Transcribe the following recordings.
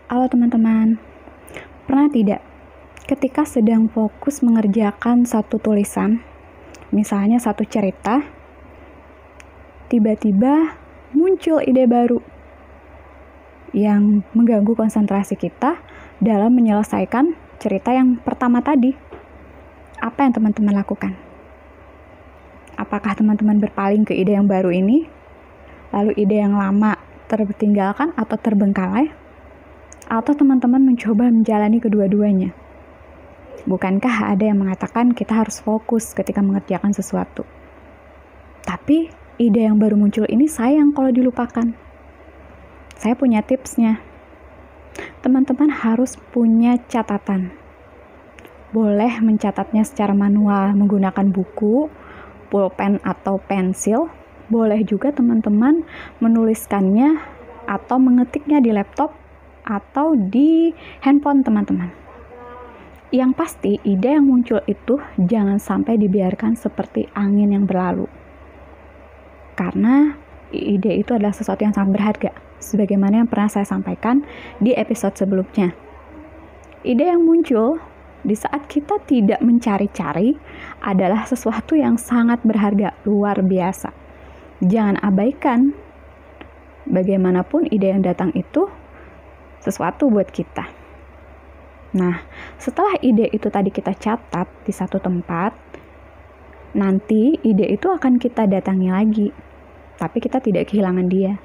Halo teman-teman, pernah tidak ketika sedang fokus mengerjakan satu tulisan, misalnya satu cerita, tiba-tiba muncul ide baru yang mengganggu konsentrasi kita dalam menyelesaikan cerita yang pertama tadi? Apa yang teman-teman lakukan? Apakah teman-teman berpaling ke ide yang baru ini, lalu ide yang lama tertinggalkan atau terbengkalai? Atau teman-teman mencoba menjalani kedua-duanya? Bukankah ada yang mengatakan kita harus fokus ketika mengerjakan sesuatu? Tapi ide yang baru muncul ini sayang kalau dilupakan. Saya punya tipsnya. Teman-teman harus punya catatan. Boleh mencatatnya secara manual menggunakan buku, pulpen atau pensil. Boleh juga teman-teman menuliskannya atau mengetiknya di laptop atau di handphone teman-teman. Yang pasti, ide yang muncul itu jangan sampai dibiarkan seperti angin yang berlalu. Karena ide itu adalah sesuatu yang sangat berharga, sebagaimana yang pernah saya sampaikan di episode sebelumnya. Ide yang muncul di saat kita tidak mencari-cari adalah sesuatu yang sangat berharga, luar biasa. Jangan abaikan. Bagaimanapun ide yang datang itu sesuatu buat kita. Nah, setelah ide itu tadi kita catat di satu tempat, nanti ide itu akan kita datangi lagi, tapi kita tidak kehilangan dia.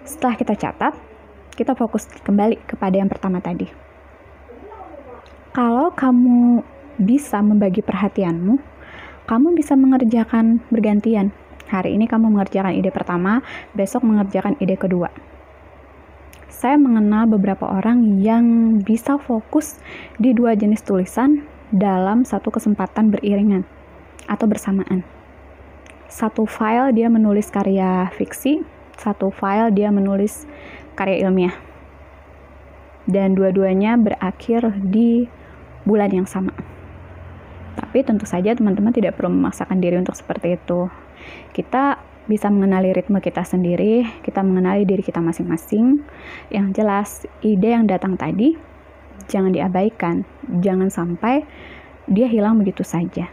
Setelah kita catat, kita fokus kembali kepada yang pertama tadi. Kalau kamu bisa membagi perhatianmu, kamu bisa mengerjakan bergantian. Hari ini kamu mengerjakan ide pertama, besok mengerjakan ide kedua. Saya mengenal beberapa orang yang bisa fokus di dua jenis tulisan dalam satu kesempatan beriringan atau bersamaan. Satu file dia menulis karya fiksi, satu file dia menulis karya ilmiah. Dan dua-duanya berakhir di bulan yang sama. Tapi tentu saja teman-teman tidak perlu memaksakan diri untuk seperti itu. Kita bisa mengenali ritme kita sendiri, kita mengenali diri kita masing-masing. Yang jelas, ide yang datang tadi jangan diabaikan, jangan sampai dia hilang begitu saja.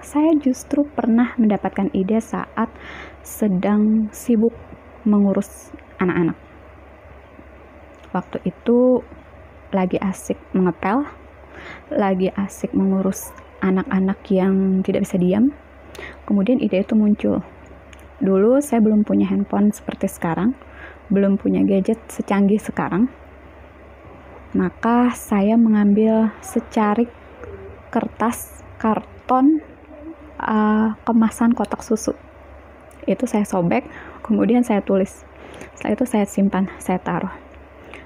Saya justru pernah mendapatkan ide saat sedang sibuk mengurus anak-anak. Waktu itu lagi asik mengepel, lagi asik mengurus anak-anak yang tidak bisa diam. Kemudian ide itu muncul. Dulu saya belum punya handphone seperti sekarang, belum punya gadget secanggih sekarang. Maka saya mengambil secarik kertas, karton, kemasan kotak susu. Itu saya sobek, kemudian saya tulis. Setelah itu saya simpan, saya taruh.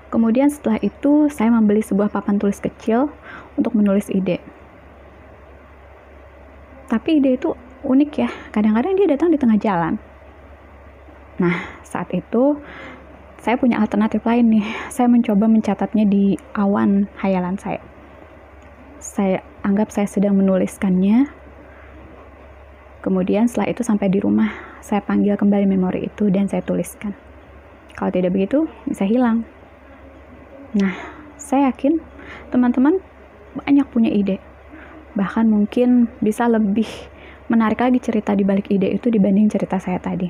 Kemudian setelah itu saya membeli sebuah papan tulis kecil untuk menulis ide. Tapi ide itu unik ya, kadang-kadang dia datang di tengah jalan. Nah, saat itu saya punya alternatif lain nih. Saya mencoba mencatatnya di awan hayalan saya. Saya anggap saya sedang menuliskannya. Kemudian setelah itu sampai di rumah, saya panggil kembali memori itu dan saya tuliskan. Kalau tidak begitu, bisa hilang. Nah, saya yakin teman-teman banyak punya ide. Bahkan mungkin bisa lebih menarik lagi cerita di balik ide itu dibanding cerita saya tadi.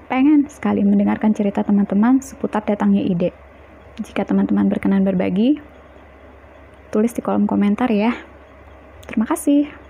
Pengen sekali mendengarkan cerita teman-teman seputar datangnya ide. Jika teman-teman berkenan berbagi, tulis di kolom komentar ya. Terima kasih.